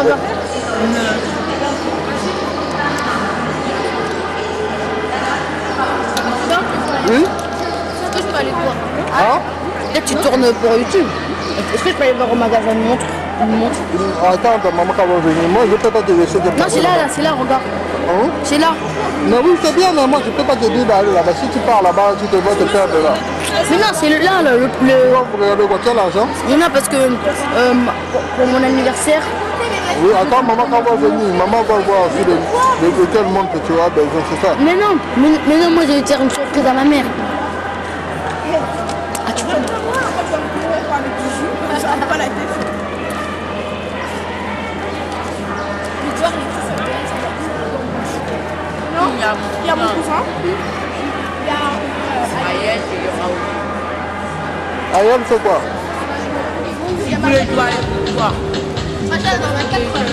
magasin. Oui. Est-ce que je peux aller voir? Hein? Peut-être tu tournes pour YouTube. Est-ce que je peux aller voir au magasin une montre? Attends, maman quand va venir. Moi, je ne peux pas te laisser. Non, c'est là, regarde. Hein? C'est là. Mais oui, c'est bien, mais moi, je ne peux pas te dire d'aller là-bas. Si tu pars là-bas, tu vas te perdre là. Mais non, c'est là, le... Vous regardez quoi? Quel argent? Non, parce que pour mon anniversaire... Oui, attends, maman quand va venir. Maman va voir aussi de quel monde que tu as besoin, c'est ça? Mais non, moi, je vais faire une surprise à ma mère. Ah, tu peux... Il y a mon cousin. Il y a Ayel et Raoul. Ayel, c'est quoi? Vous voulez voir? Attends, on a 4 heures.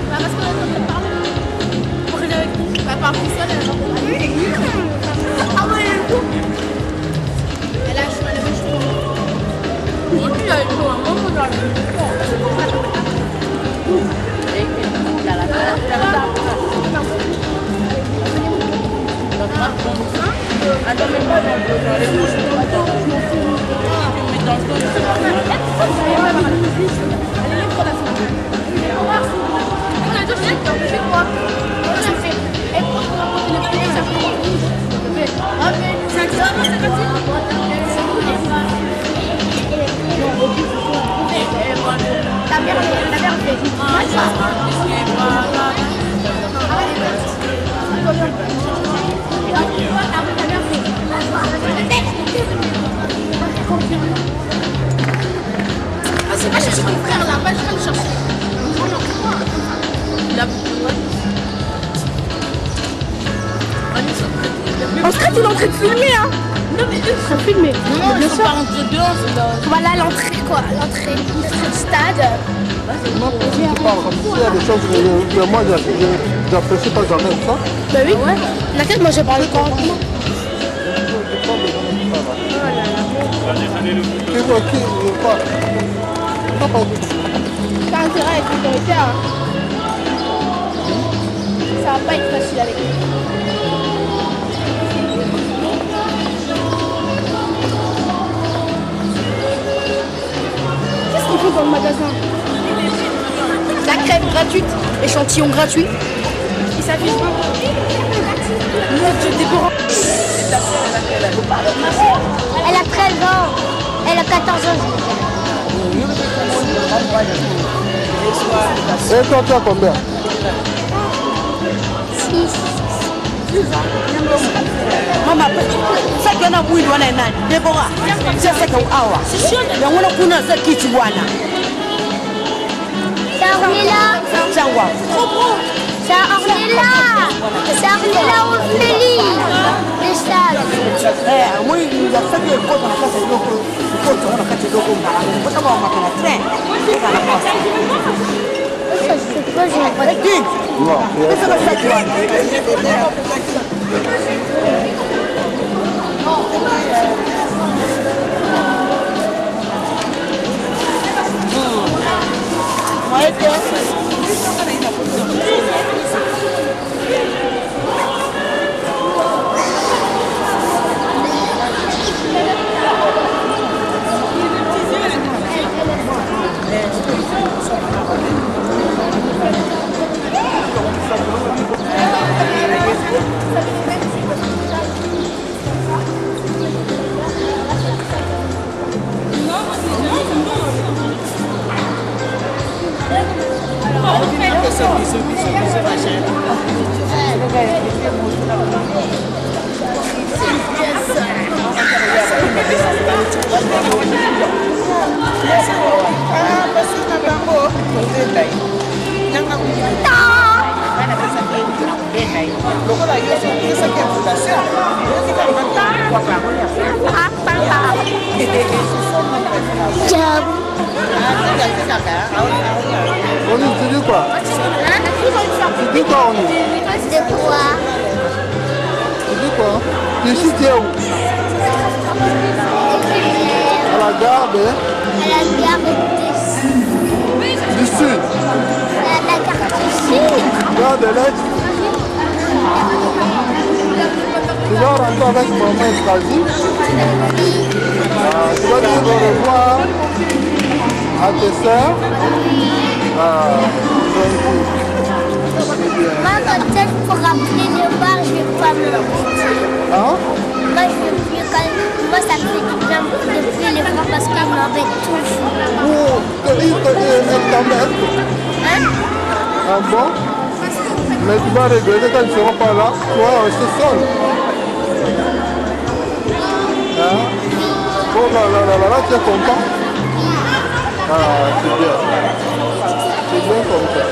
Parce qu'on est en train de parler. Pour aller avec nous. Bah, par plus seule, elle va ah ouais, elle a choisi le cheveu. Moi, tu as eu un moment dans le Oscar, tu es en train de filmer, hein? Non, mais eux sont filmés. Non, ils sont pas rentrés dehors, c'est là. Voilà l'entrée, quoi. L'entrée du stade. Non, tu parles comme s'il y a des choses que moi, j'apprécie pas jamais ça. Bah oui, ouais. Laquelle, moi, je parle quand? Qui voit qui? Pas du tout. T'as intérêt à être autoritaire. Hein. Ça va pas être facile avec lui. Qu'est-ce qu'il faut dans le magasin? La crème gratuite, échantillon gratuit. Il s'affiche pas. Mon Dieu, Déborah. Elle a 13 ans. Elle a 14 ans. Et toi, tu as combien? 6. Mama, ça qu'on a voulu voir là, Déborah, c'est ça qu'on a. C'est sûr, il y a un peu de qui tu vois là. C'est Ornella. C'est quoi? C'est Ornella. C'est Ornella Ophélie. Les salles. Oui, il y a fait des photos dans la classe de l'eau. Il faut que tu aies des photos dans la classe. Il faut savoir comment on a train. C'est quoi, j'ai pas de Non, Qu'est-ce que ça fait? On dit, tu dis quoi? Tu dis quoi, on dit? C'est quoi? Tu dis quoi? Tu ici, tu es où? À la gare, À la gare de Du sud. La carte du sud. Regarde de l'est. Tu vas rentrer avec maman Estrasie. Tu vas dire au revoir à tes soeurs. Moi, peut-être pour rappeler le bar, je vais pas me Hein? Moi, je veux plus quand moi, ça me fait du bien de plus les voir parce qu'ils m'embêtent toujours. Oh, elle t'embête. Hein? Ah bon? Mais tu vas regretter quand ils ne seront pas là. Tu vas rester seul. Hein? Oh là là là là là, tu es content? Ah, c'est bien. C'est bien comme ça.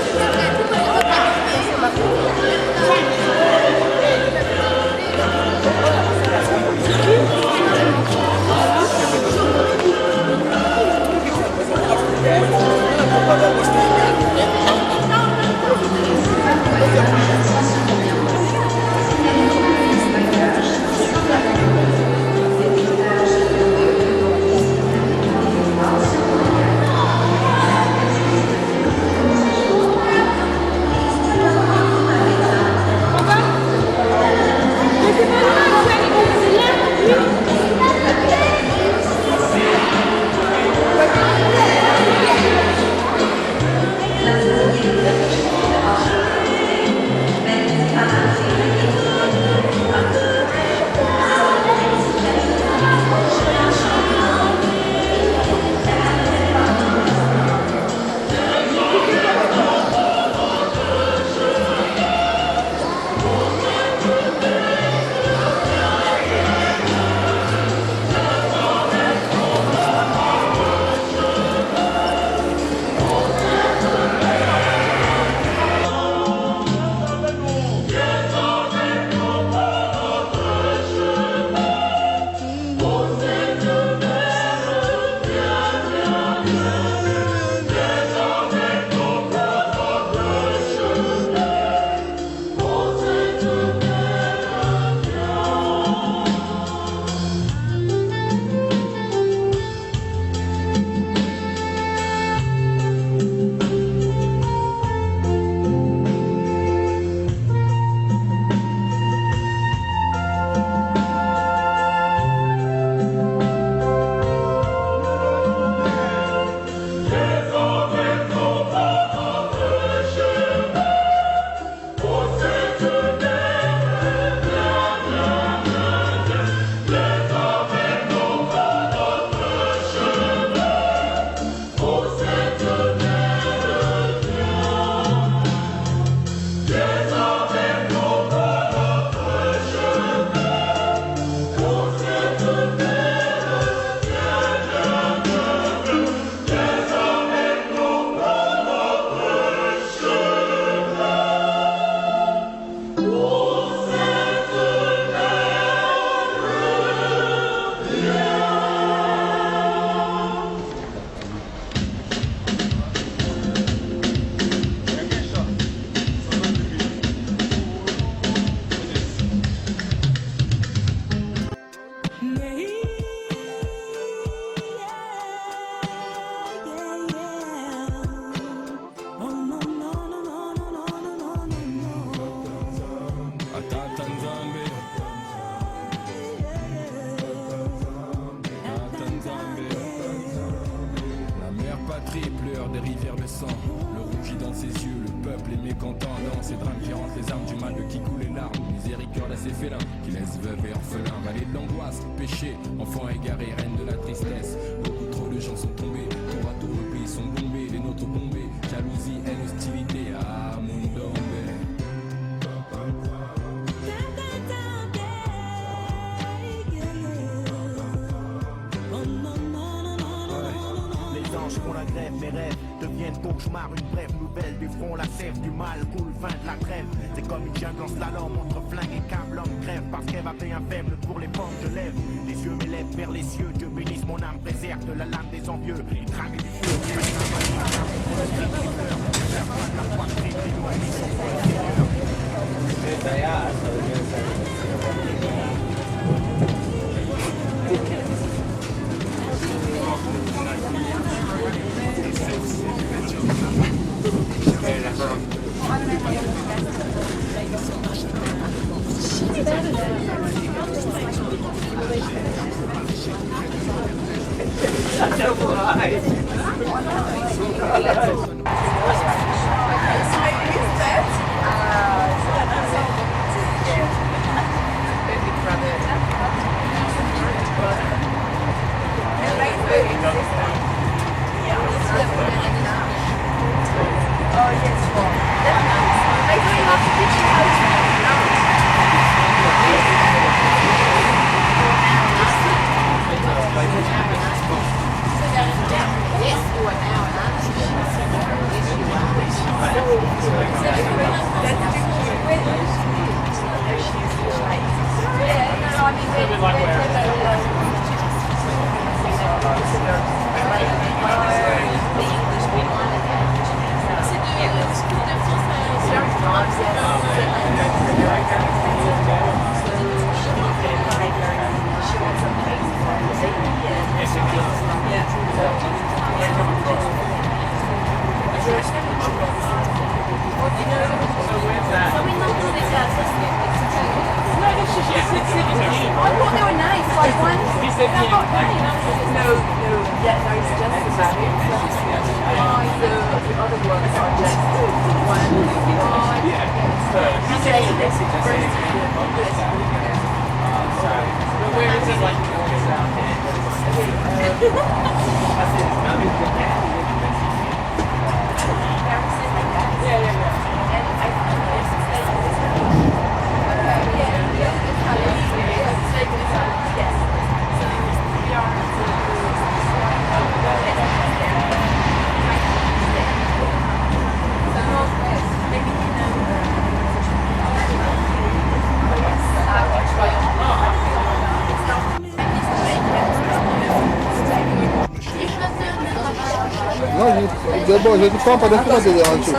Bon, je ne prends pas d'infos de déranger.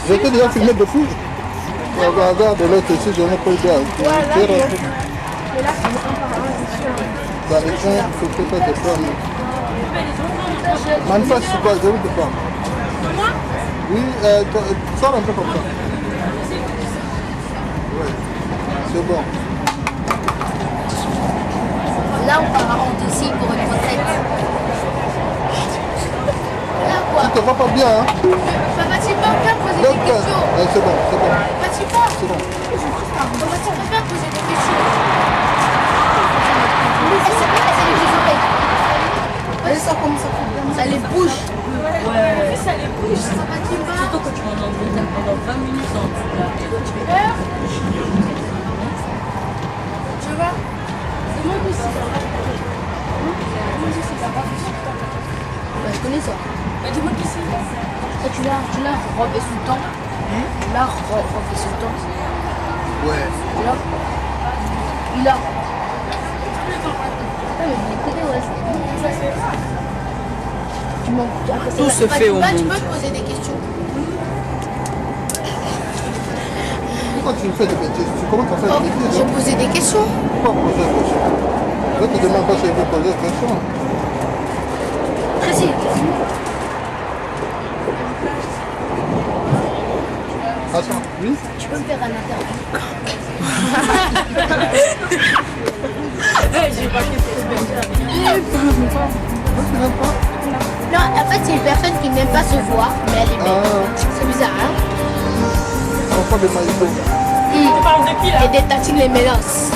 Je t'ai déjà filmé depuis. Regarde de l'autre ici, je n'ai pas eu d'air. Dans les coins, il faut que tu te prennes. Manifeste, c'est quoi? Je vais te prendre. Oui, sors un peu comme ça. Oui, c'est bon. Là, on part ici pour une retraite. Tu te vois pas bien, hein? Papa, tu peux pas poser des questions. C'est bon, c'est bon. Papa, tu peux. C'est bon. Papa, tu peux pas poser des questions. Regarde ça comme ça. Ça les bouge. Ouais. Ça les bouge. Ça va, tu vas. Surtout quand tu vas dans l'hôtel pendant 20 minutes sans tu vois? Demande aussi. Je connais ça. Dis-moi qui c'est. Ça, tu l'as Rob et Sultan. Là, Rob et Sultan. Ouais. Là. Il a. Tout se fait au monde. Tu peux poser des questions. Pourquoi tu fais des bêtises? Tu commences à faire des bêtises? J'ai posé des questions. Pourquoi poser des questions? Je te demande pas si je veux poser des questions. Précis. Attends, oui? Tu peux me faire un interview. Non, en fait, c'est une personne qui n'aime pas se voir, mais elle est belle. C'est bizarre, hein? Enfant de Maïbo. On parle de qui là? Et des tatines les mélances.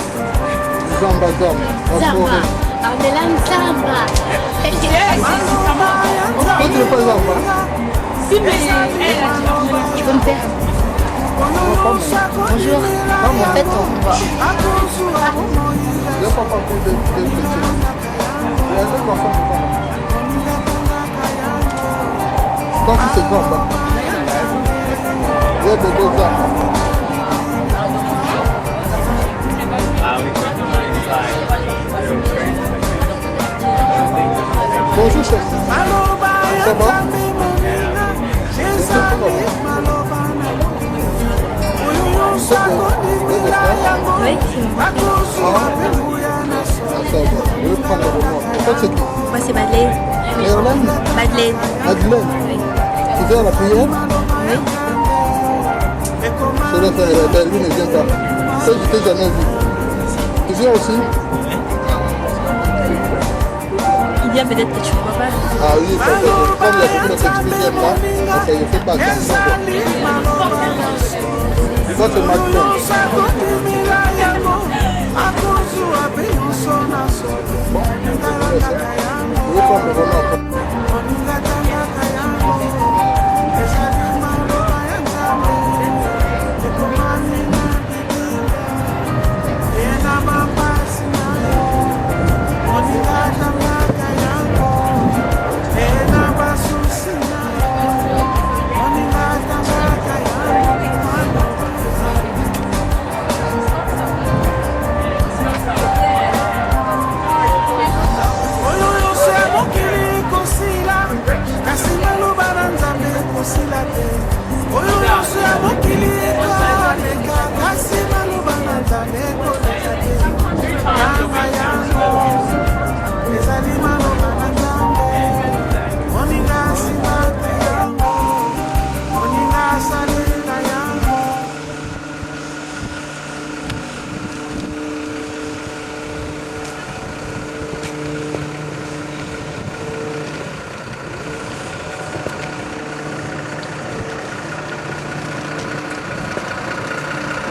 Zamba. Zamba. Armélan Zamba. Toi, tu n'es pas Zamba? Si, mais elle, Tu peux me faire? Bonjour. En fait, on va. Je n'ai pas compris de petits. Il y a un enfant de Zamba. Toi, tu sais Zamba. Il y a des deux Zamba. Bonjour, chef. Ça va? Oui. Je vais prendre le remote. En fait, c'est qui? Moi, c'est Madeleine. Madeleine? Madeleine. Madeleine? Oui. Tu viens à la prière? Oui. C'est là que lui ne vient pas. Ça, je t'ai jamais vu. Tu viens aussi? bien, peut-être que tu ne vois pas. Ah oui, ça fait, comme il y a beaucoup d'insectes là, ça ne fait pas attention. Ça c'est Macron. Bon, je vais prendre le Renault après.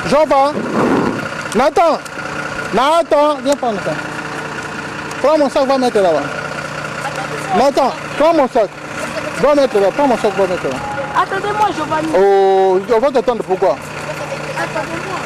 Jean va. Nathan. Nathan. Viens prendre ça. Prends mon sac, va mettre là-bas. Nathan, prends mon sac. Va mettre là. Prends mon sac, va mettre là. Attendez-moi, Giovanni. Oh, on va t'attendre pourquoi? Attendez-moi.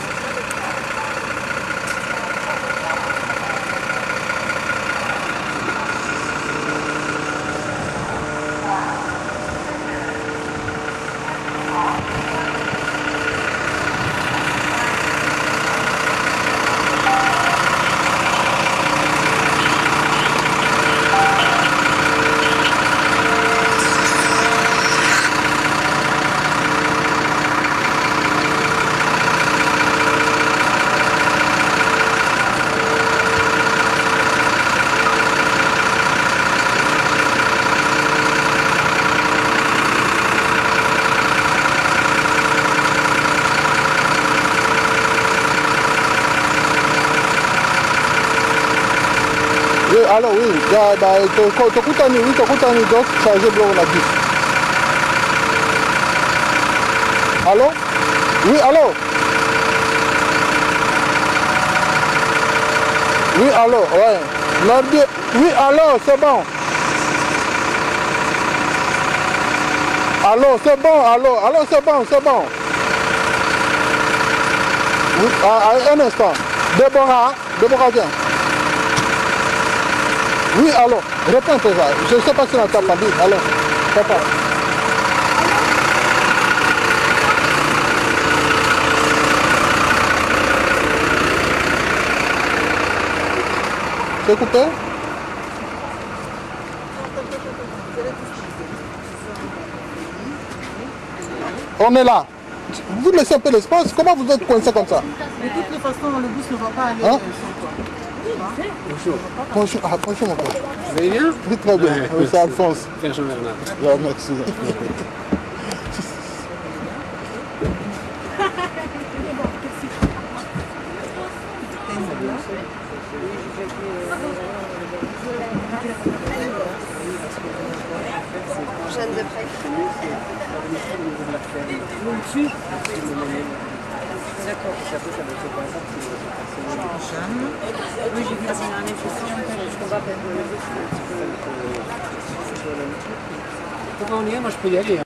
Alors oui, tokutani donc chargé bloc on a dit. Allô? Oui, allô? Oui, allô, ouais. Nordier. Oui, allô, c'est bon. Allô, c'est bon, allô, c'est bon, c'est bon. Oui, un instant. Déborah, viens. Oui, allô, réponds ça. Je ne sais pas si on t'a pas dit. Allô, papa. C'est coupé? On est là. Vous laissez un peu l'espace. Comment vous êtes coincé comme ça? De toutes les façons, le bus ne va pas aller hein? sur toi. Bonjour. Bonjour, bonjour mon père. Vous allez bien? Oui, très bien. Oui, c'est Alphonse. Père Jean-Bernard. Ouais, merci. Jeanne de Près. D'accord. Jeanne. Oui, j'ai vu la dernière année, je combat avec Comment on y est? Moi, je peux y aller.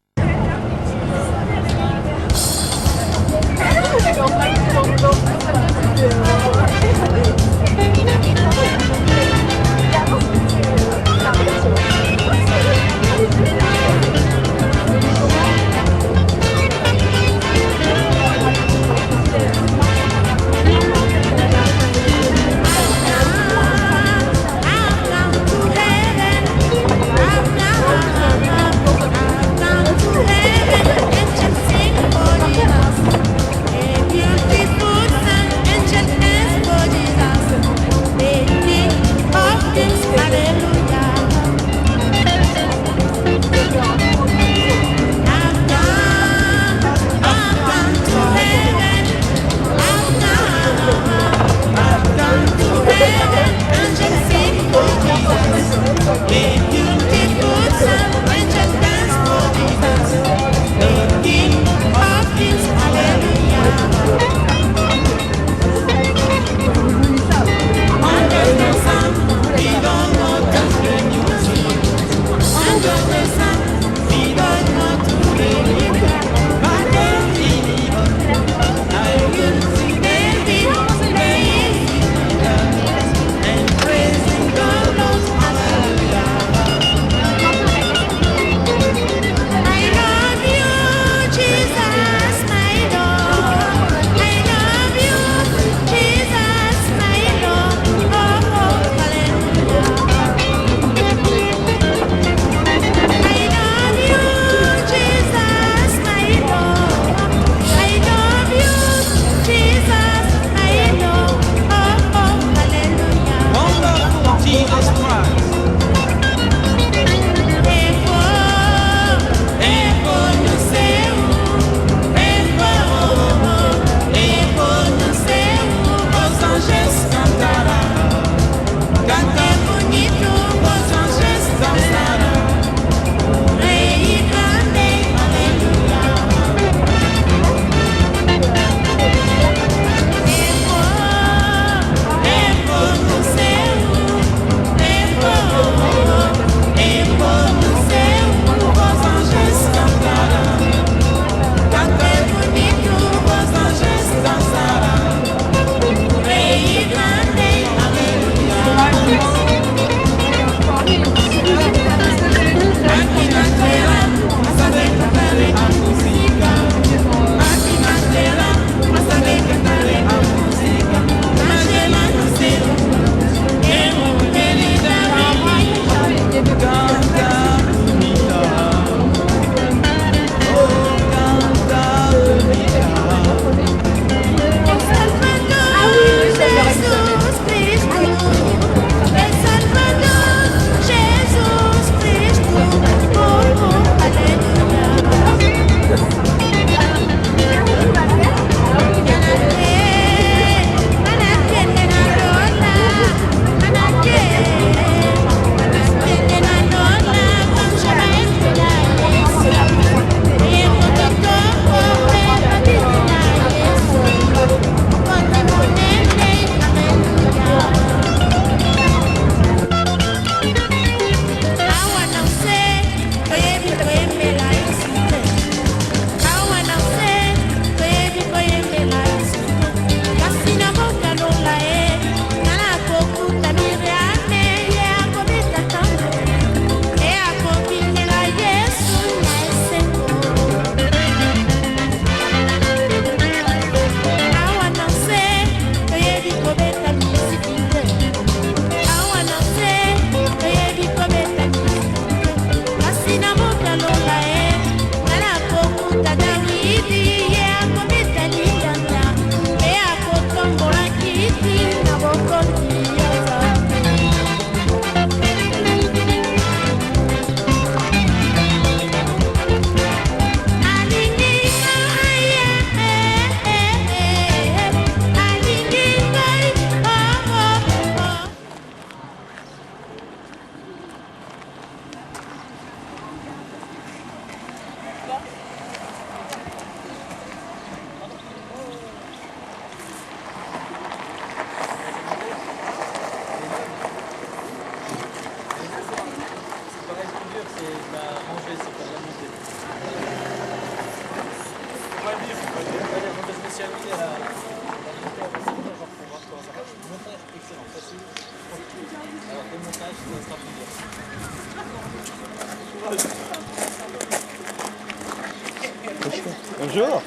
Bonjour.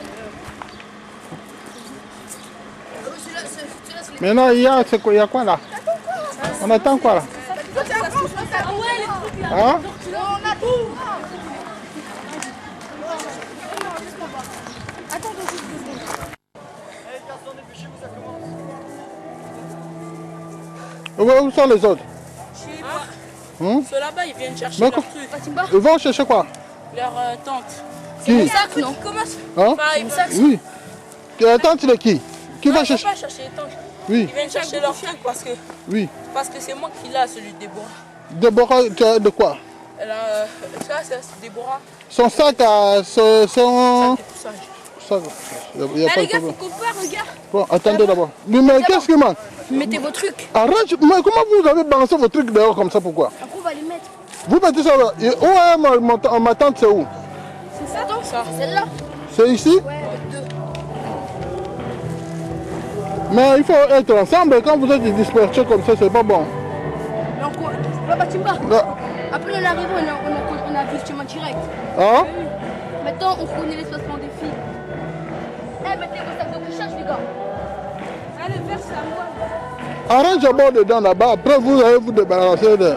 Maintenant, il y a quoi là? On attend quoi là? Hein? Où sont les autres? Ceux là-bas, ils viennent chercher leur truc. Ils vont chercher quoi? Leur tante. Qui? Sac, non? Comment ça? Hein? Oui. La tante de qui? Qui va chercher? Ils ne vont pas chercher les tantes. Oui. Ils viennent chercher leur truc parce que c'est moi qui l'ai, celui de Déborah. Déborah, tu as de quoi? Elle a, ça, c'est Déborah. Son sac à son... Sac. Il y a pas Les de gars, problème. faut qu'on part, regarde. Bon, attendez d'abord. Mais qu'est-ce qui manque? Mettez vos trucs. Arrange. Mais comment vous avez balancé vos trucs dehors comme ça? Pourquoi? Après, on va les mettre. Vous mettez ça là. Et où est ma tante? C'est où? C'est ça, donc ça. Celle-là. C'est ici? Ouais, deux. Mais il faut être ensemble. Quand vous êtes dispersés comme ça, c'est pas bon. Mais on court. Là, Batimba. Là. Après, on est arrivé, on a vu le chemin direct. Hein? Maintenant, on connaît l'espacement des filles. Eh, mettez vos sacs de couchage, les gars. Allez, vers ça, moi. Arrange d'abord dedans là-bas. Après, vous allez vous débarrasser de...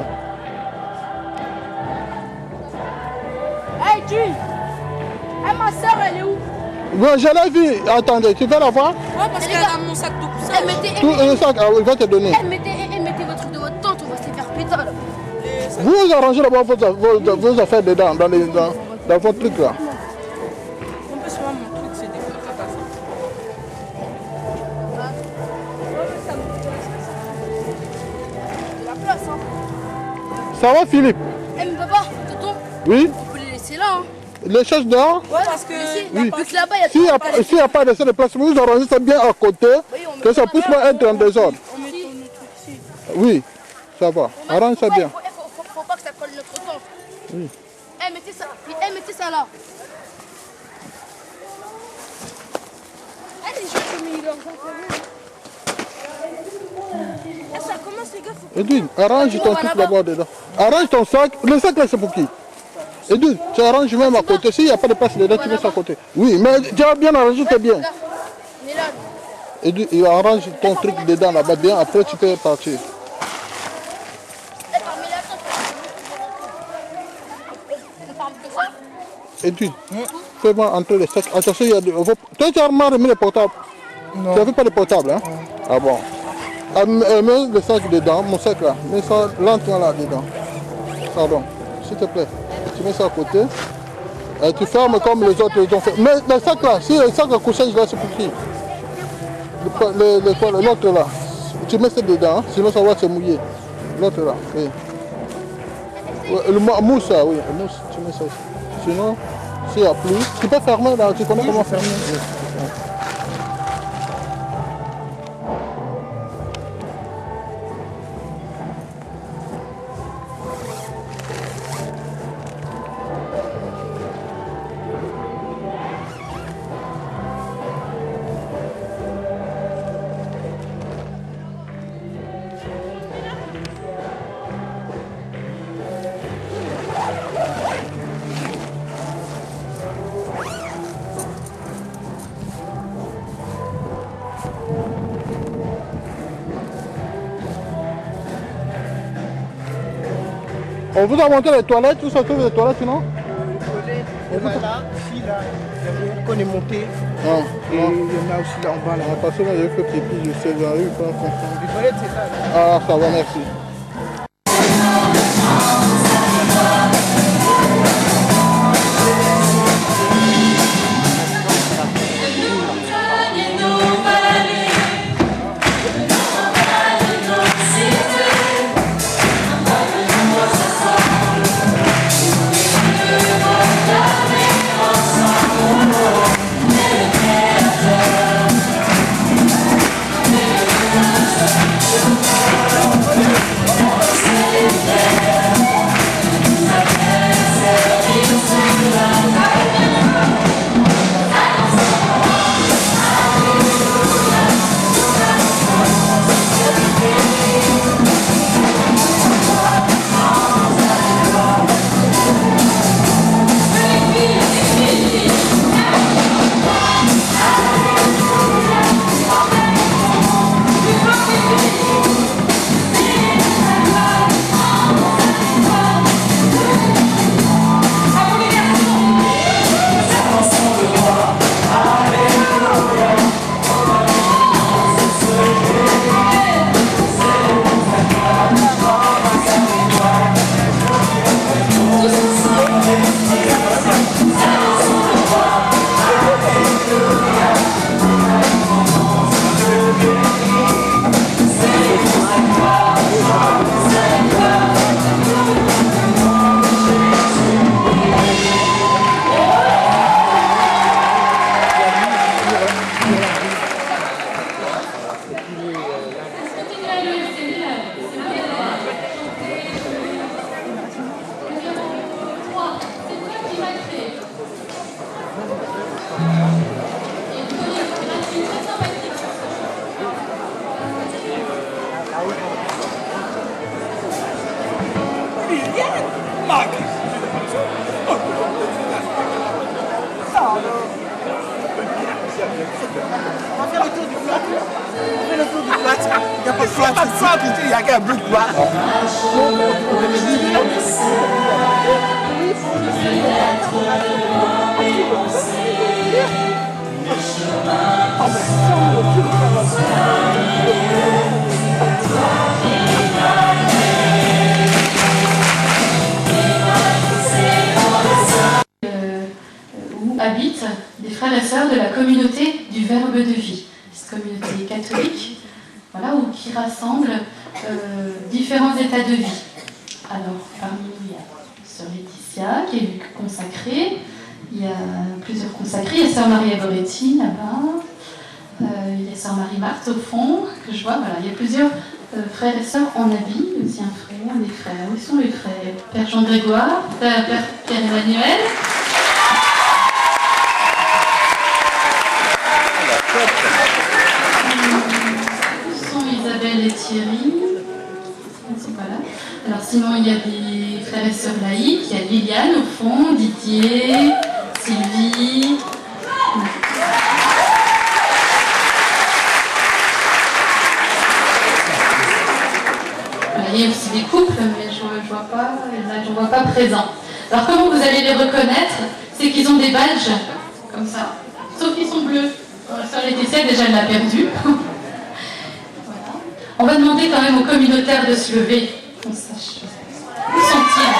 Hey, Jules. Eh, ma soeur, elle est où? Bon, je l'ai vu. Attendez, tu veux la voir? Ouais, parce qu'elle a mon sac de couchage. Eh, mettez, Tout le sac, il va te donner. mettez votre truc de votre tante, on va se les faire péter là. Vous arrangez d'abord vos affaires dedans, dans votre truc là. En plus, moi, mon truc, c'est des catastrophes. La place, hein. Ça va, Philippe? Eh, mais papa, tonton, Oui? on peut les laisser là, hein. Les choses dehors? Ouais, parce que... Vu que là-bas, il y a S'il n'y a pas de place, vous arrangez ça bien à côté, que ça puisse pas être en désordre. On met nos trucs ici. Oui, ça va. Arrange ça bien. Faut pas que ça colle notre tante. Oui. Eh, mettez ça. Mettez ça là. Allez, je vais mis leurs ça commence, les gars. Edwin, arrange ton truc d'abord dedans. Arrange ton sac. Le sac là, c'est pour qui? Edwin, tu arranges même à côté. S'il n'y a pas de place dedans, tu mets ça à côté. Oui, mais tu as bien arrangé, c'est bien. On est là. Edwin, il arrange ton truc dedans là-bas bien. Après, tu peux partir. Edwin, fais-moi entrer les sacs. Attention, il y a de... Toi, tu as remis les portables? Non. Tu n'avais pas de portable, hein? Ah bon. Mets le sac dedans, mon sac là. Mets ça lentement là dedans. Pardon, s'il te plaît. Tu mets ça à côté. Et tu fermes comme les autres ils ont fait. Mais le sac là, si le sac à couchage là, c'est pour qui? L'autre là. Tu mets ça dedans, hein? Sinon ça va se mouiller. L'autre là, oui. Le mousse, ça, oui, le mousse, tu mets ça aussi. Sinon, s'il n'y a plus, tu peux fermer là, tu connais comment fermer. Oui. On vous a montré les toilettes, tout ça trouve les toilettes, non? Et là, ici, là, derrière, qu'on est monté. Ah, Et il y en a aussi là en bas, là. parce que moi j'ai fait pipi, je sais, j'arrive pas à comprendre. Les toilettes, c'est là. Ah, ça va, merci. Il y a qu'un bruit de quoi. Où habitent des frères et sœurs de la communauté du Verbe de vie, cette communauté catholique, voilà, où qui rassemble différents états de vie. Alors, parmi nous, il y a sœur Laetitia, qui est consacrée, il y a plusieurs consacrés, il y a sœur Maria Boretti là-bas, il y a sœur Marie-Marthe au fond, que je vois, voilà, il y a plusieurs frères et sœurs en habit, aussi un frère, des frères. Où sont les frères? Père Jean-Grégoire, Père Pierre-Emmanuel. Où sont Isabelle et Thierry? Ils ne sont pas là. Alors sinon, il y a des frères et sœurs laïcs, il y a Liliane au fond, Didier, Sylvie. Il y a aussi des couples, mais je ne vois pas présents. Alors comment vous allez les reconnaître? C'est qu'ils ont des badges, comme ça, sauf qu'ils sont bleus. Sœur Laetitia, déjà, elle l'a perdu. Voilà. On va demander quand même aux communautaires de se lever, qu'on sache. Où sont-ils?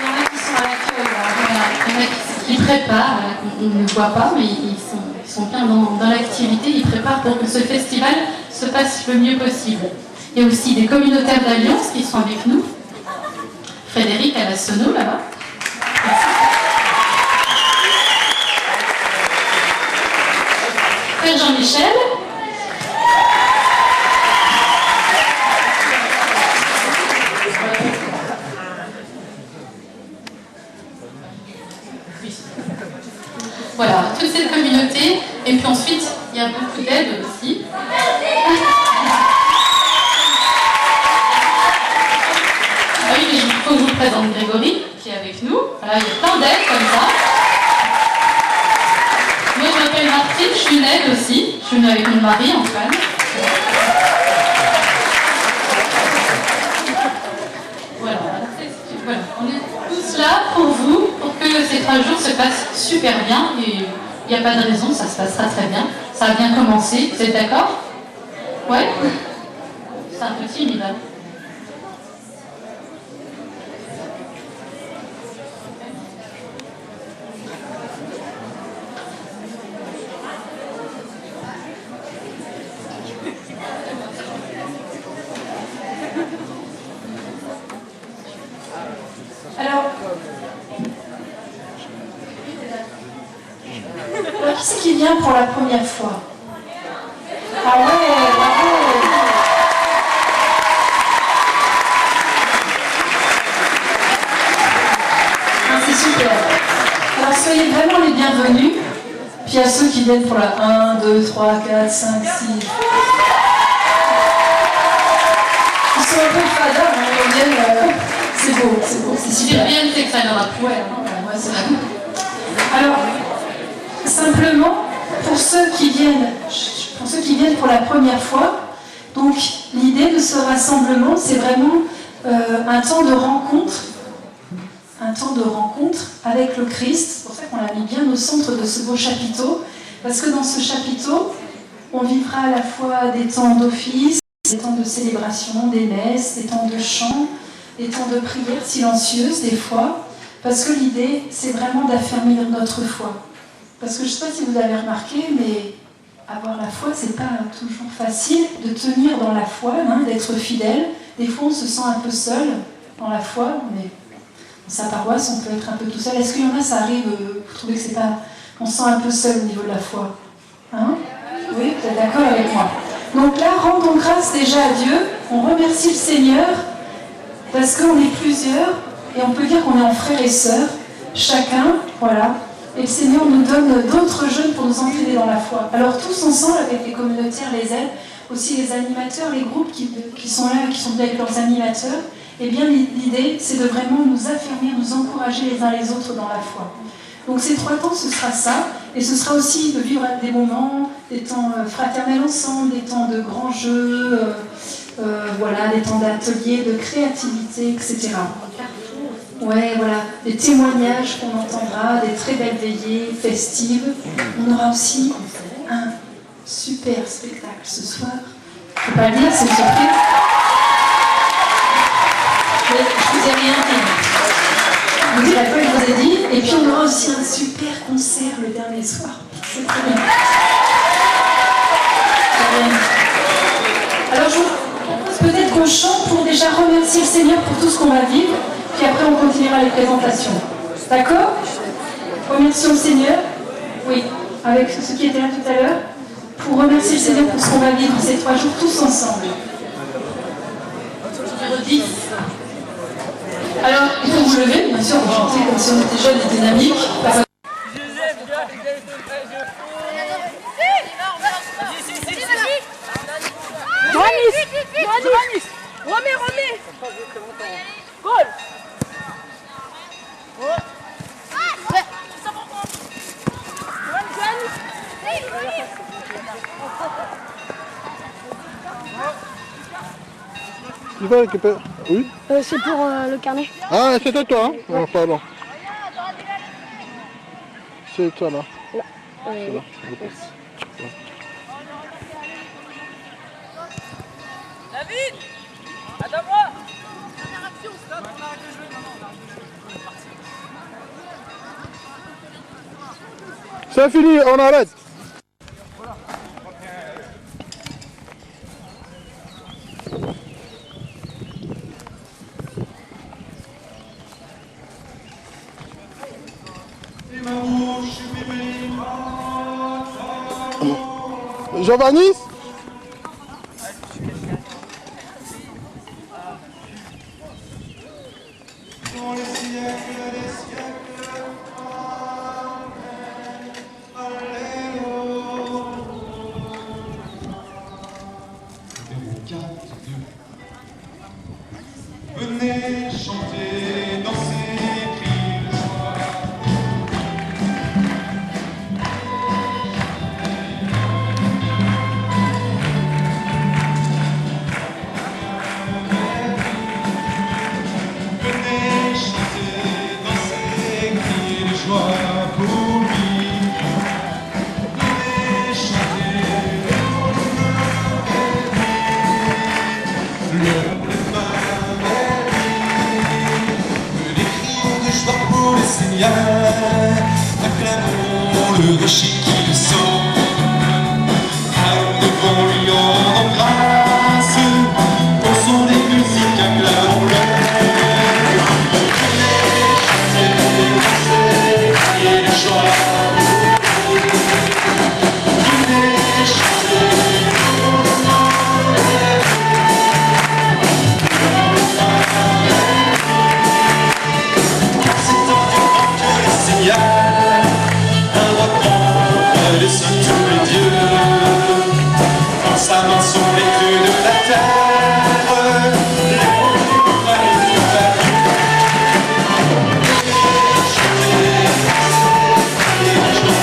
Il y en a qui sont à l'accueil, il y en a qui préparent, on ne voit pas, mais ils sont bien dans l'activité, ils préparent pour que ce festival se passe le mieux possible. Il y a aussi des communautaires d'Alliance qui sont avec nous. Frédéric à la sono là-bas. Frère Jean-Michel. Voilà, toute cette communauté. Et puis ensuite, il y a beaucoup d'aide aussi. Ah oui, mais il faut que je vous présente Grégory, qui est avec nous. Voilà, il y a plein d'aides comme ça. Moi, je m'appelle Martine, je suis une aide aussi. Je suis venue avec mon mari, Antoine. Voilà, on est tous là pour vous, pour que ces 3 jours se passent super bien. Et il n'y a pas de raison, ça se passera très bien. Ça a bien commencé, vous êtes d'accord? Ouais? C'est un peu timide, hein? Alors, qui c'est qui vient pour la première fois? Ah ouais, bravo! Ah, c'est super. Alors, soyez vraiment les bienvenus. Puis à ceux qui viennent pour la 1, 2, 3, 4, 5, 6. Ils sont un peu fada, hein, ils viennent... C'est beau, c'est super. Si c'est que ça n'aura plus. Ouais, c'est vrai. Alors, simplement, pour ceux qui viennent pour la première fois, donc l'idée de ce rassemblement, c'est vraiment un temps de rencontre avec le Christ. C'est pour ça qu'on l'a mis bien au centre de ce beau chapiteau, parce que dans ce chapiteau, on vivra à la fois des temps d'office, des temps de célébration, des messes, des temps de chant, des temps de prière silencieuse des fois, parce que l'idée, c'est vraiment d'affermir notre foi. Parce que je ne sais pas si vous avez remarqué, mais avoir la foi, c'est pas toujours facile de tenir dans la foi, hein, d'être fidèle. Des fois, on se sent un peu seul dans la foi. Dans sa paroisse, on peut être un peu tout seul. Est-ce qu'il y en a, ça arrive, vous trouvez que c'est pas... On se sent un peu seul au niveau de la foi, hein? Oui, vous êtes d'accord avec moi? Donc là, rendons grâce déjà à Dieu. On remercie le Seigneur, parce qu'on est plusieurs, et on peut dire qu'on est en frères et sœurs, chacun, voilà, et le Seigneur nous donne d'autres jeunes pour nous entraîner dans la foi. Alors tous ensemble, avec les communautaires, les aides, aussi les animateurs, les groupes qui sont là, qui sont venus avec leurs animateurs, eh bien l'idée, c'est de vraiment nous affermir, nous encourager les uns les autres dans la foi. Donc ces 3 temps, ce sera ça, et ce sera aussi de vivre des moments, des temps fraternels ensemble, des temps de grands jeux, voilà, des temps d'ateliers, de créativité, etc. Ouais, voilà, des témoignages qu'on entendra, des très belles veillées festives. On aura aussi un super spectacle ce soir. Je ne peux pas le dire, c'est une surprise. Mais je vous ai rien dit. Je vous dirai pas, je vous ai dit. Et puis on aura aussi un super concert le dernier soir. C'est très bien. Alors je vous propose peut-être qu'on chante pour déjà remercier le Seigneur pour tout ce qu'on va vivre. Puis après, on continuera les présentations. D'accord? Remercions le Seigneur. Oui, avec ceux qui étaient là tout à l'heure. Pour remercier le Seigneur pour ce qu'on va vivre ces 3 jours tous ensemble. Numéro 10. Alors, il faut vous lever, bien sûr, pour chanter comme si on était jeunes et dynamiques. Remets Goal. Tu vas récupérer? Oui. C'est pour le carnet. Ah, c'était toi, hein? Oh, pardon. C'est toi là. Là. David, attends-moi. C'est fini, on arrête. Giovanni? Venez chanter, danser, crier de joie. Venez chanter, danser, crier de joie pour lui. Venez chanter, le Seigneur, acclamons le rocher qui le sauve. Allons devant lui en grâce, dansons des musiques, acclamons-le. Venez chanter, danser, crier de joie. Venez chanter, un roi prendre les saints tous les dieux. Dans sa main sont les crues de la terre, les pauvres et les vaincus. Chanter, danser, et joie.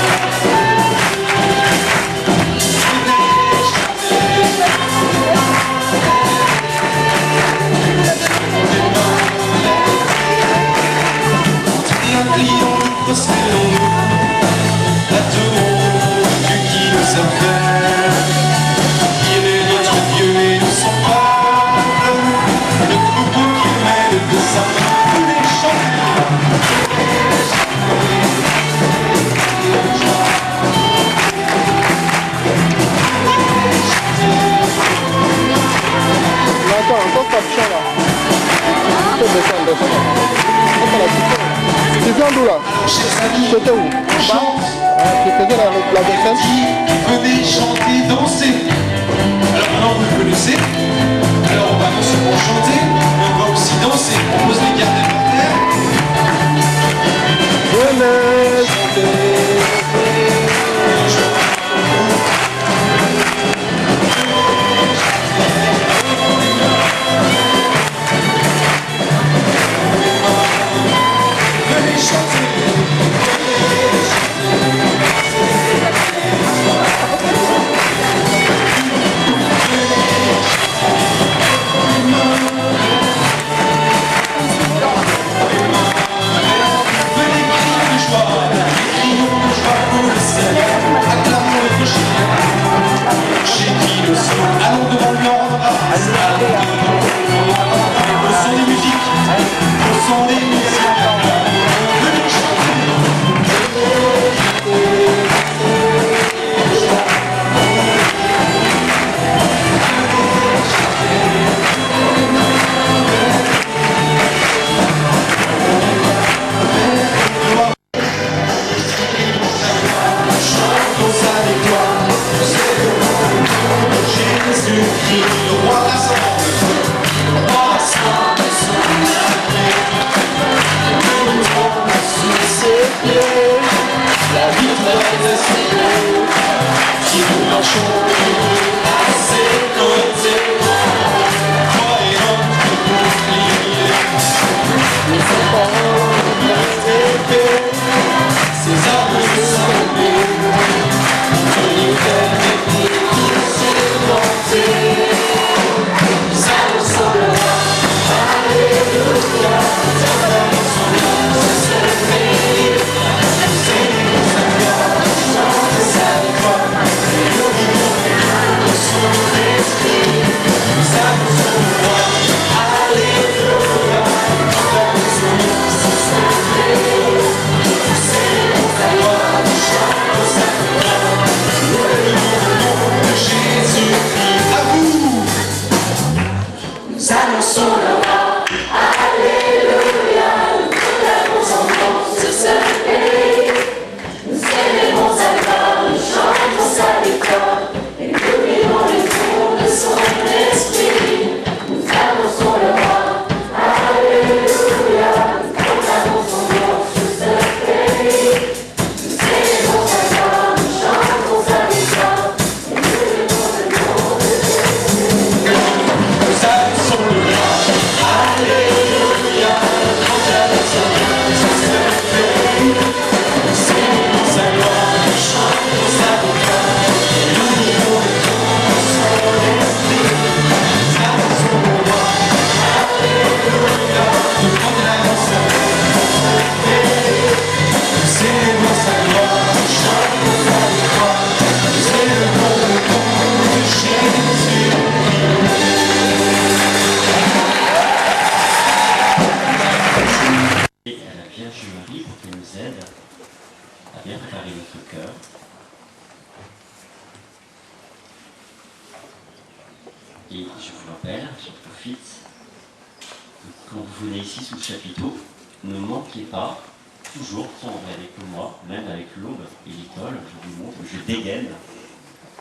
Prions, prosternons-nous, adorons Dieu qui nous a fait. Il est notre Dieu et nous son peuple, le troupeau qui mène de sa main. Venez chanter. Attends, encore pas de chant là. Tu peux descendre. Tu viens d'où là? C'était où? Tu faisais la vaisselle? Venez chanter, danser. Alors maintenant vous le connaissez. Alors on va non seulement chanter, mais on va aussi danser. On pose les gardes par terre. Venez chanter. le roi rassemble son armée. Que nous tombe sous ses pieds la victoire de ses pieds, qui nous marchons à ses côtés. Toi et notre bouclier, nous sommes paroles pleines d'épée, ces armes sanglées, notre nouvelle technique s'est montée. Ça nous semblera, alléluia, éternel son nom, c'est ce pays. C'est sa gloire, chante sa victoire, et nous vivons de son esprit. Ça nous semblera, alléluia, éternel son nom, c'est ce pays. C'est sa gloire, chante sa victoire, nous vivons le nom de Jésus-Christ. À vous! Nous annonçons le roi, alléluia, nous clamons son nom sur ce pays. Nous célébrons sa gloire, nous chantons sa victoire, et nous vivons le tour de son esprit. Nous annonçons le roi, alléluia, nous clamons son nom sur ce pays. Nous célébrons sa gloire, nous chantons sa victoire, et nous vivons le tour de Jésus. Nous annonçons le roi, alléluia, nous clamons son nom sur ce pays. Nous célébrons sa gloire, nous chantons sa victoire, et nous vivons le tour de son esprit. Nous annonçons le roi, alléluia, nous proclamons son nom sur ce pays. Nous célébrons sa gloire, nous chantons sa victoire, nous célébrons le nom de Jésus. Et à la Vierge Marie pour qu'elle nous aide à bien préparer notre cœur. Et je vous rappelle, j'en profite, que quand vous venez ici sous le chapiteau, ne manquez pas, toujours, sans regarder que moi, même avec l'aube et l'école, je vous montre, je dégaine.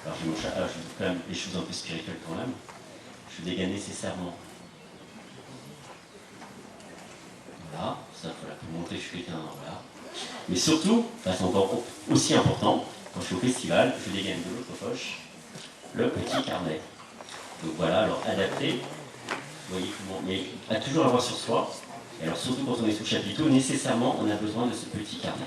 Alors je dis quand même des choses un peu spirituelles quand même. Je dégaine nécessairement. Voilà, ça voilà, pour montrer que je suis quelqu'un, voilà. Mais surtout, c'est encore aussi important, quand je suis au festival, je dégaine de l'autre poche le petit carnet. Donc voilà, alors adapté, vous voyez comment, mais à toujours avoir sur soi, et alors surtout quand on est sous le chapiteau, nécessairement on a besoin de ce petit carnet.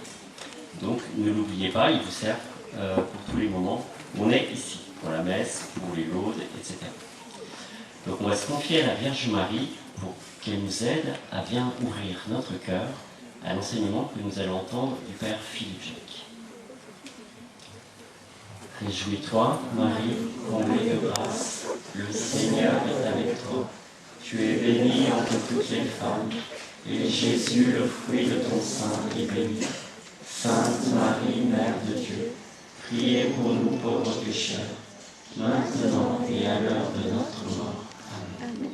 Donc ne l'oubliez pas, il vous sert pour tous les moments où on est ici, pour la messe, pour les laudes, etc. Donc on va se confier à la Vierge Marie pour qu'elle nous aide à bien ouvrir notre cœur à l'enseignement que nous allons entendre du Père Philippe Jacques. Réjouis-toi, Marie, comblée de grâce, le Seigneur est avec toi. Tu es bénie entre toutes les femmes, et Jésus, le fruit de ton sein, est béni. Sainte Marie, Mère de Dieu, priez pour nous pauvres pécheurs, maintenant et à l'heure de notre mort. Amen.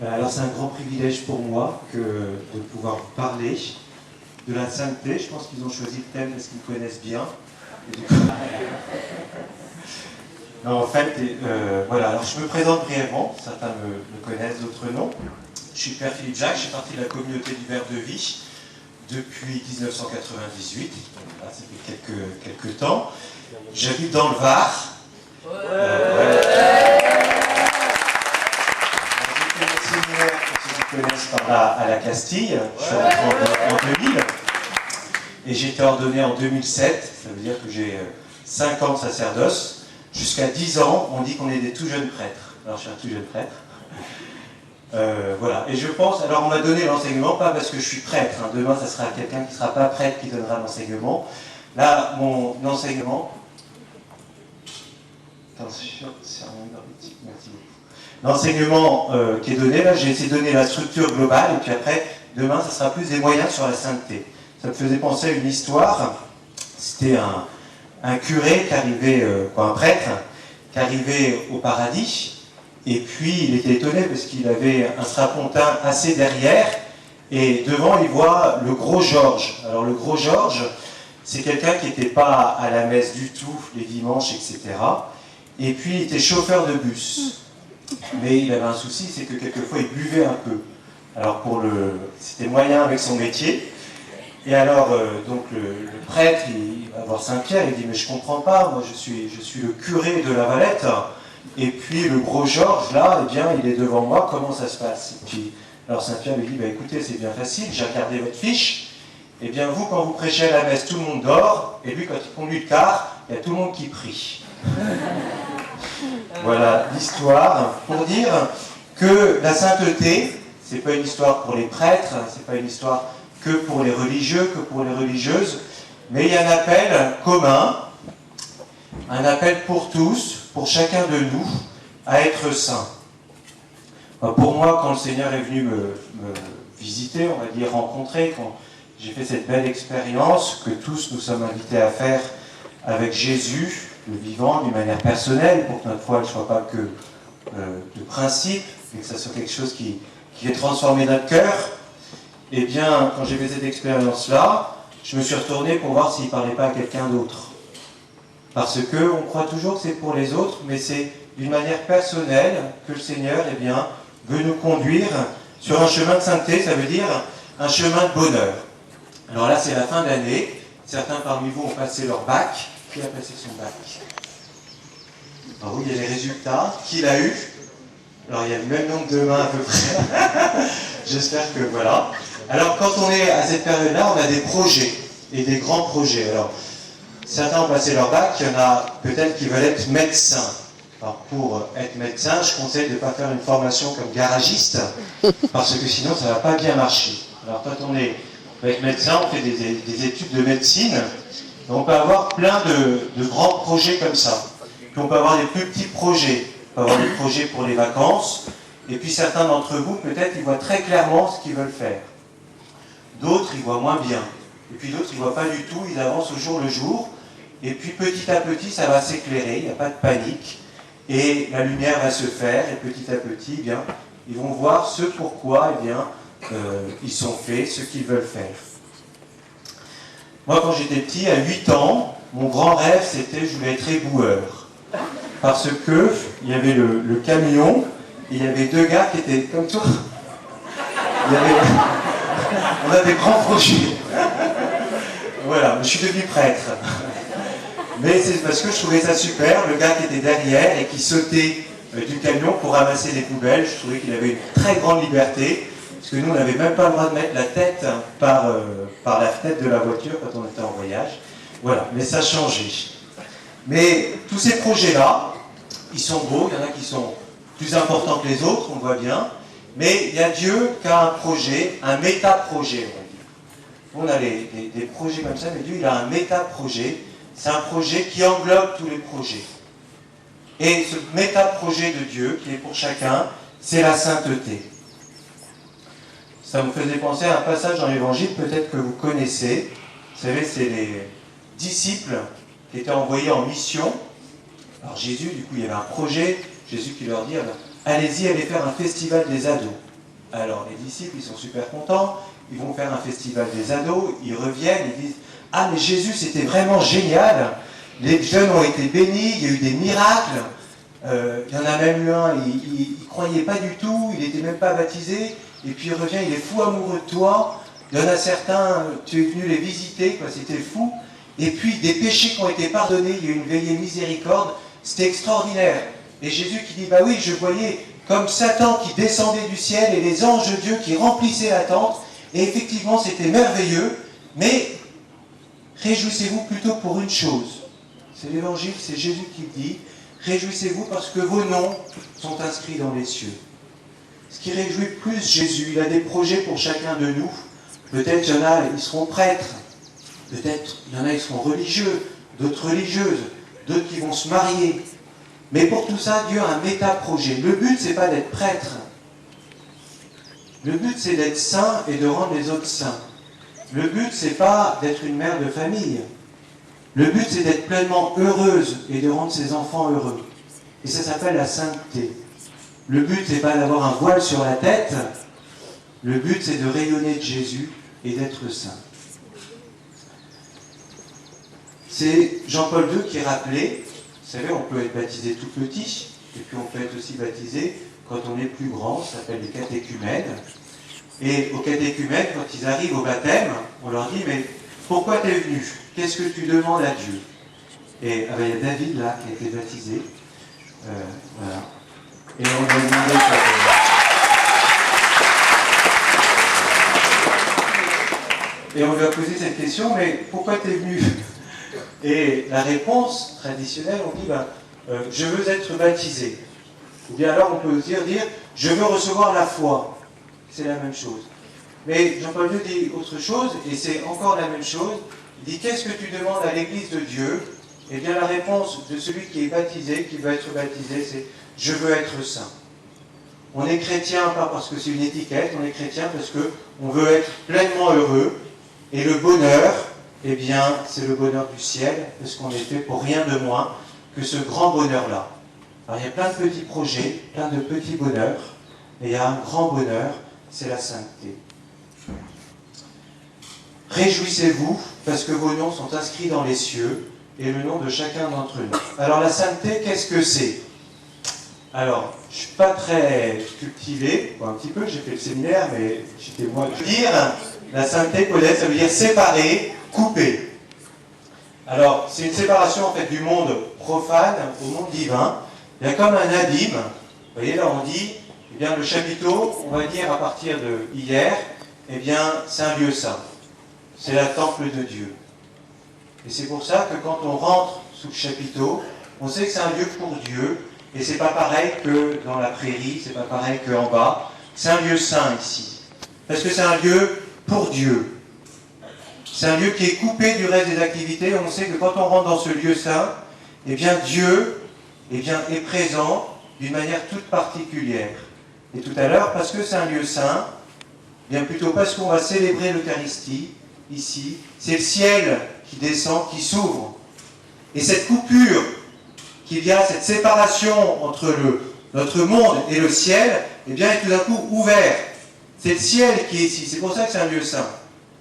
Alors c'est un grand privilège pour moi de pouvoir vous parler de la sainteté. Je pense qu'ils ont choisi le thème parce qu'ils me connaissent bien. Et du coup... non, en fait, voilà. Alors je me présente brièvement. Certains me connaissent, d'autres non. Je suis Père Philippe Jacques. Je fais partie de la communauté du Verre de Vie depuis 1998. Donc là, ça fait quelques temps. J'habite dans le Var. à la Castille, je suis rentré en 2000, et j'ai été ordonné en 2007, ça veut dire que j'ai 5 ans de sacerdoce. Jusqu'à 10 ans, on dit qu'on est des tout jeunes prêtres. Alors je suis un tout jeune prêtre. Voilà, et je pense, alors on m'a donné l'enseignement, pas parce que je suis prêtre, hein. Demain ça sera quelqu'un qui ne sera pas prêtre qui donnera l'enseignement. Là, mon enseignement, l'enseignement qui est donné, là j'ai essayé de donner la structure globale, et puis après, demain ça sera plus des moyens sur la sainteté. Ça me faisait penser à une histoire, c'était un curé qui arrivait, un prêtre, qui arrivait au paradis. Et puis, il était étonné parce qu'il avait un strapontin assez derrière, et devant, il voit le gros Georges. Alors, le gros Georges, c'est quelqu'un qui n'était pas à la messe du tout les dimanches, etc. Et puis, il était chauffeur de bus. Mais il avait un souci, c'est que quelquefois, il buvait un peu. Alors, c'était moyen avec son métier. Et alors, donc, le prêtre, il va voir Saint-Pierre, il dit « Mais je ne comprends pas, moi, je suis le curé de la Valette. Et puis le gros Georges, là, eh bien, il est devant moi, comment ça se passe ?» Et puis, alors Saint-Pierre lui dit, bah, écoutez, c'est bien facile, j'ai regardé votre fiche, et bien vous, quand vous prêchez à la messe, tout le monde dort, et lui, quand il conduit le car, il y a tout le monde qui prie. Voilà l'histoire, pour dire que la sainteté, c'est pas une histoire pour les prêtres, c'est pas une histoire que pour les religieux, que pour les religieuses, mais il y a un appel commun, un appel pour tous, pour chacun de nous, à être saint. Pour moi, quand le Seigneur est venu me visiter, on va dire rencontrer, quand j'ai fait cette belle expérience que tous nous sommes invités à faire avec Jésus, le vivant, d'une manière personnelle, pour que notre foi ne soit pas que de principe, mais que ça soit quelque chose qui ait transformé notre cœur, eh bien, quand j'ai fait cette expérience-là, je me suis retourné pour voir s'il ne parlait pas à quelqu'un d'autre. Parce qu'on croit toujours que c'est pour les autres, mais c'est d'une manière personnelle que le Seigneur, eh bien, veut nous conduire sur un chemin de sainteté, ça veut dire un chemin de bonheur. Alors là, c'est la fin d'année. Certains parmi vous ont passé leur bac. Qui a passé son bac? Alors oui, il y a les résultats. Qui l'a eu? Alors il y a le même nombre de mains à peu près. J'espère que voilà. Alors quand on est à cette période-là, on a des projets, et des grands projets. Alors, certains ont passé leur bac, il y en a peut-être qui veulent être médecins. Alors pour être médecin, je conseille de ne pas faire une formation comme garagiste, parce que sinon ça ne va pas bien marcher. Alors quand on va être médecin, on fait des études de médecine, et on peut avoir plein de grands projets comme ça. Puis on peut avoir des plus petits projets. On peut avoir des projets pour les vacances, et puis certains d'entre vous, peut-être, ils voient très clairement ce qu'ils veulent faire. D'autres, ils voient moins bien. Et puis d'autres, ils ne voient pas du tout, ils avancent au jour le jour. Et puis petit à petit, ça va s'éclairer, il n'y a pas de panique. Et la lumière va se faire, et petit à petit, eh bien, ils vont voir ce pourquoi eh bien, ils sont faits, ce qu'ils veulent faire. Moi, quand j'étais petit, à 8 ans, mon grand rêve, c'était je voulais être éboueur. Parce que il y avait le camion, et il y avait deux gars qui étaient comme toi. On a des grands projets. Voilà, je suis devenu prêtre. Mais c'est parce que je trouvais ça super, le gars qui était derrière et qui sautait du camion pour ramasser les poubelles, je trouvais qu'il avait une très grande liberté, parce que nous, on n'avait même pas le droit de mettre la tête par la fenêtre de la voiture quand on était en voyage. Voilà, mais ça a changé. Mais tous ces projets-là, ils sont beaux, il y en a qui sont plus importants que les autres, on voit bien, mais il y a Dieu qui a un projet, un méta-projet, on va dire. On a des projets comme ça, mais Dieu, il a un méta-projet. C'est un projet qui englobe tous les projets. Et ce méta-projet de Dieu, qui est pour chacun, c'est la sainteté. Ça me faisait penser à un passage dans l'Évangile, peut-être que vous connaissez. Vous savez, c'est les disciples qui étaient envoyés en mission. Alors Jésus, du coup, il y avait un projet. Jésus qui leur dit, allez-y, allez faire un festival des ados. Alors les disciples, ils sont super contents. Ils vont faire un festival des ados. Ils reviennent, ils disent, ah, mais Jésus, c'était vraiment génial. Les jeunes ont été bénis, il y a eu des miracles. Il y en a même eu un, il ne croyait pas du tout, il n'était même pas baptisé. Et puis il revient, il est fou amoureux de toi. Il y en a certains, tu es venu les visiter, quoi, c'était fou. Et puis des péchés qui ont été pardonnés, il y a eu une veillée miséricorde. C'était extraordinaire. Et Jésus qui dit, bah oui, je voyais comme Satan qui descendait du ciel et les anges de Dieu qui remplissaient la tente. Et effectivement, c'était merveilleux, mais réjouissez-vous plutôt pour une chose. C'est l'évangile, c'est Jésus qui le dit. Réjouissez-vous parce que vos noms sont inscrits dans les cieux. Ce qui réjouit plus Jésus, il a des projets pour chacun de nous. Peut-être il y en a, ils seront prêtres. Peut-être il y en a, ils seront religieux, d'autres religieuses, d'autres qui vont se marier. Mais pour tout ça, Dieu a un méta-projet. Le but, c'est pas d'être prêtre. Le but, c'est d'être saint et de rendre les autres saints. Le but, c'est pas d'être une mère de famille. Le but, c'est d'être pleinement heureuse et de rendre ses enfants heureux. Et ça s'appelle la sainteté. Le but, c'est pas d'avoir un voile sur la tête. Le but, c'est de rayonner de Jésus et d'être saint. C'est Jean-Paul II qui rappelait, vous savez, on peut être baptisé tout petit, et puis on peut être aussi baptisé quand on est plus grand, ça s'appelle les catéchumènes. Et aux catéchumènes, quand ils arrivent au baptême, on leur dit, mais pourquoi tu es venu? Qu'est-ce que tu demandes à Dieu? Et il y a David là qui a été baptisé. Voilà. Et on va demander et on lui a posé cette question, mais pourquoi tu es venu? Et la réponse traditionnelle, on dit, je veux être baptisé. Ou bien alors on peut aussi dire, je veux recevoir la foi. C'est la même chose. Mais Jean-Paul II dit autre chose, et c'est encore la même chose. Il dit, qu'est-ce que tu demandes à l'Église de Dieu? Eh bien la réponse de celui qui est baptisé, qui veut être baptisé, c'est, je veux être saint. On est chrétien pas parce que c'est une étiquette, on est chrétien parce qu'on veut être pleinement heureux, et le bonheur, eh bien, c'est le bonheur du ciel, parce qu'on est fait pour rien de moins que ce grand bonheur-là. Alors, il y a plein de petits projets, plein de petits bonheurs, et il y a un grand bonheur, c'est la sainteté. Réjouissez-vous, parce que vos noms sont inscrits dans les cieux, et le nom de chacun d'entre nous. Alors, la sainteté, qu'est-ce que c'est? Alors, je ne suis pas très cultivé, un petit peu, j'ai fait le séminaire, mais j'étais moi de dire, la sainteté, Paulette, ça veut dire séparer, couper. Alors, c'est une séparation en fait du monde profane au monde divin. Il y a comme un abîme. Vous voyez, là on dit, eh bien le chapiteau, on va dire à partir de hier, eh bien c'est un lieu saint. C'est la temple de Dieu. Et c'est pour ça que quand on rentre sous le chapiteau, on sait que c'est un lieu pour Dieu, et c'est pas pareil que dans la prairie, c'est pas pareil qu'en bas. C'est un lieu saint ici. Parce que c'est un lieu pour Dieu. C'est un lieu qui est coupé du reste des activités. On sait que quand on rentre dans ce lieu saint, eh bien Dieu est présent d'une manière toute particulière. Et tout à l'heure, parce que c'est un lieu saint, bien plutôt parce qu'on va célébrer l'Eucharistie, ici, c'est le ciel qui descend, qui s'ouvre. Et cette coupure qu'il y a, cette séparation entre notre monde et le ciel, eh bien, est tout d'un coup ouvert. C'est le ciel qui est ici. C'est pour ça que c'est un lieu saint.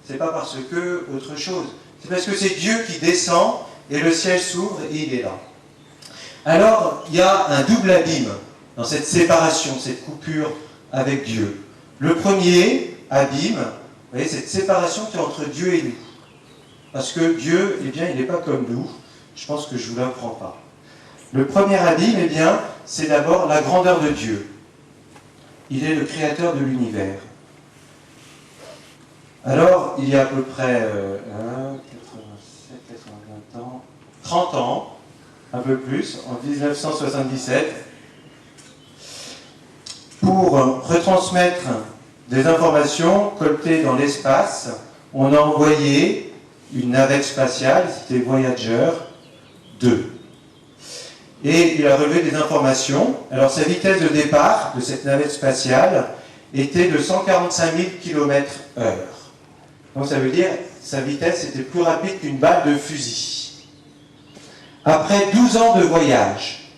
C'est pas parce que autre chose. C'est parce que c'est Dieu qui descend et le ciel s'ouvre et il est là. Alors, il y a un double abîme dans cette séparation, cette coupure avec Dieu. Le premier abîme, vous voyez, cette séparation qui est entre Dieu et nous. Parce que Dieu, eh bien, il n'est pas comme nous. Je pense que je ne vous l'apprends pas. Le premier abîme, eh bien, c'est d'abord la grandeur de Dieu. Il est le créateur de l'univers. Alors, il y a à peu près 30 ans, un peu plus, en 1977, pour retransmettre des informations collectées dans l'espace, on a envoyé une navette spatiale, c'était Voyager 2. Et il a relevé des informations. Alors, sa vitesse de départ de cette navette spatiale était de 145 000 km/h. Donc ça veut dire que sa vitesse était plus rapide qu'une balle de fusil. Après 12 ans de voyage,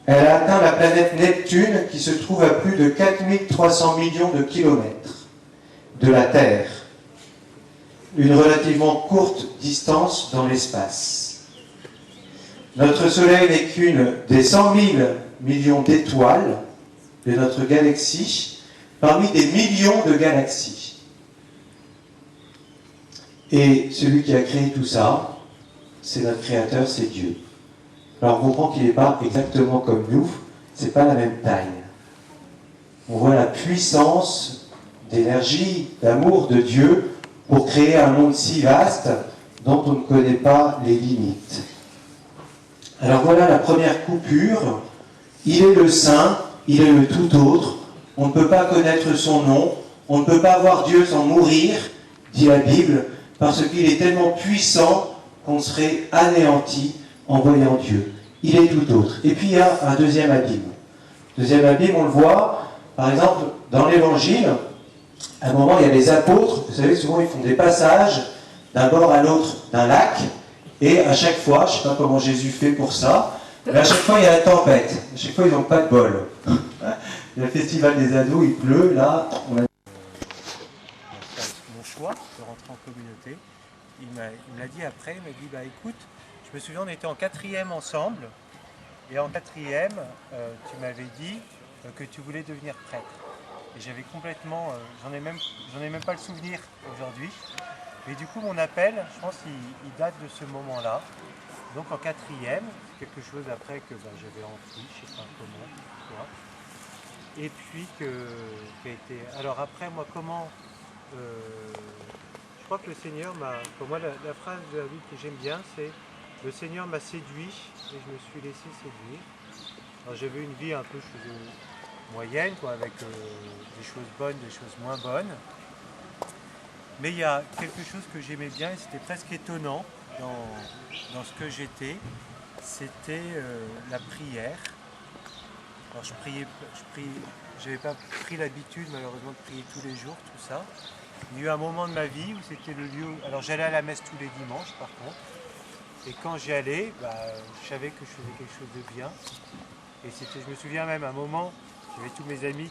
elle a atteint la planète Neptune qui se trouve à plus de 4300 millions de kilomètres de la Terre. Une relativement courte distance dans l'espace. Notre Soleil n'est qu'une des 100 000 millions d'étoiles de notre galaxie, parmi des millions de galaxies. Et celui qui a créé tout ça, c'est notre créateur, c'est Dieu. Alors on comprend qu'il n'est pas exactement comme nous, c'est pas la même taille. on voit la puissance d'énergie, d'amour de Dieu pour créer un monde si vaste dont on ne connaît pas les limites. Alors voilà la première coupure. Il est le saint, il est le tout autre. On ne peut pas connaître son nom, on ne peut pas voir Dieu sans mourir, dit la Bible, parce qu'il est tellement puissant qu'on serait anéanti en voyant Dieu. Il est tout autre. Et puis il y a un deuxième abîme. Deuxième abîme, on le voit, par exemple, dans l'Évangile, à un moment, il y a les apôtres, vous savez, souvent ils font des passages d'un bord à l'autre d'un lac, et à chaque fois, je ne sais pas comment Jésus fait pour ça, mais à chaque fois il y a la tempête, à chaque fois ils n'ont pas de bol. Le festival des ados, il pleut, là, on a... Mon choix de rentrer en communauté, il me l'a dit après, il m'a dit, bah écoute, je me souviens, on était en 4e ensemble, et en 4e, tu m'avais dit que tu voulais devenir prêtre. Et j'avais complètement, j'en ai même pas le souvenir aujourd'hui. Mais du coup, mon appel, je pense il date de ce moment-là. Donc en 4e, quelque chose après que j'avais envie, je sais pas comment, quoi. Et puis qui a été... Alors après, moi, comment... je crois que le Seigneur m'a... Pour moi, la phrase de la Bible que j'aime bien, c'est « Le Seigneur m'a séduit et je me suis laissé séduire ». Alors j'avais une vie un peu moyenne, quoi, avec des choses bonnes, des choses moins bonnes. Mais il y a quelque chose que j'aimais bien et c'était presque étonnant dans ce que j'étais, c'était la prière. Alors j'avais pas pris l'habitude malheureusement de prier tous les jours, tout ça. Il y a eu un moment de ma vie où c'était le lieu... Alors j'allais à la messe tous les dimanches par contre. Et quand j'y allais, je savais que je faisais quelque chose de bien. Et je me souviens même à un moment, j'avais tous mes amis,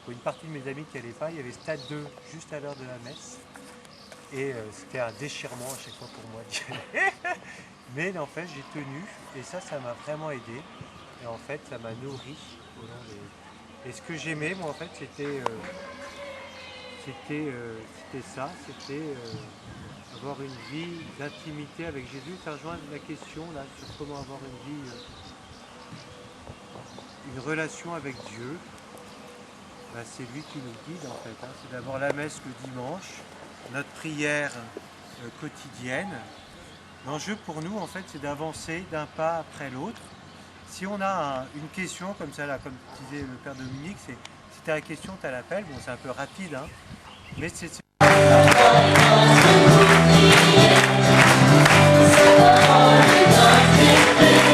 pour une partie de mes amis qui n'allaient pas, il y avait Stade 2 juste à l'heure de la messe. Et c'était un déchirement à chaque fois pour moi d'y aller. Mais en fait, j'ai tenu et ça m'a vraiment aidé. Et en fait, ça m'a nourri au long des... Et ce que j'aimais, moi, en fait, c'était ça, c'était avoir une vie d'intimité avec Jésus. Ça rejoint la question là sur comment avoir une vie, une relation avec Dieu. C'est lui qui nous guide en fait. C'est d'abord la messe le dimanche, notre prière quotidienne. L'enjeu pour nous, en fait, c'est d'avancer d'un pas après l'autre. Si on a une question comme ça, là, comme disait le Père Dominique, si tu as la question, tu as l'appel. Bon, c'est un peu rapide, hein, mais c'est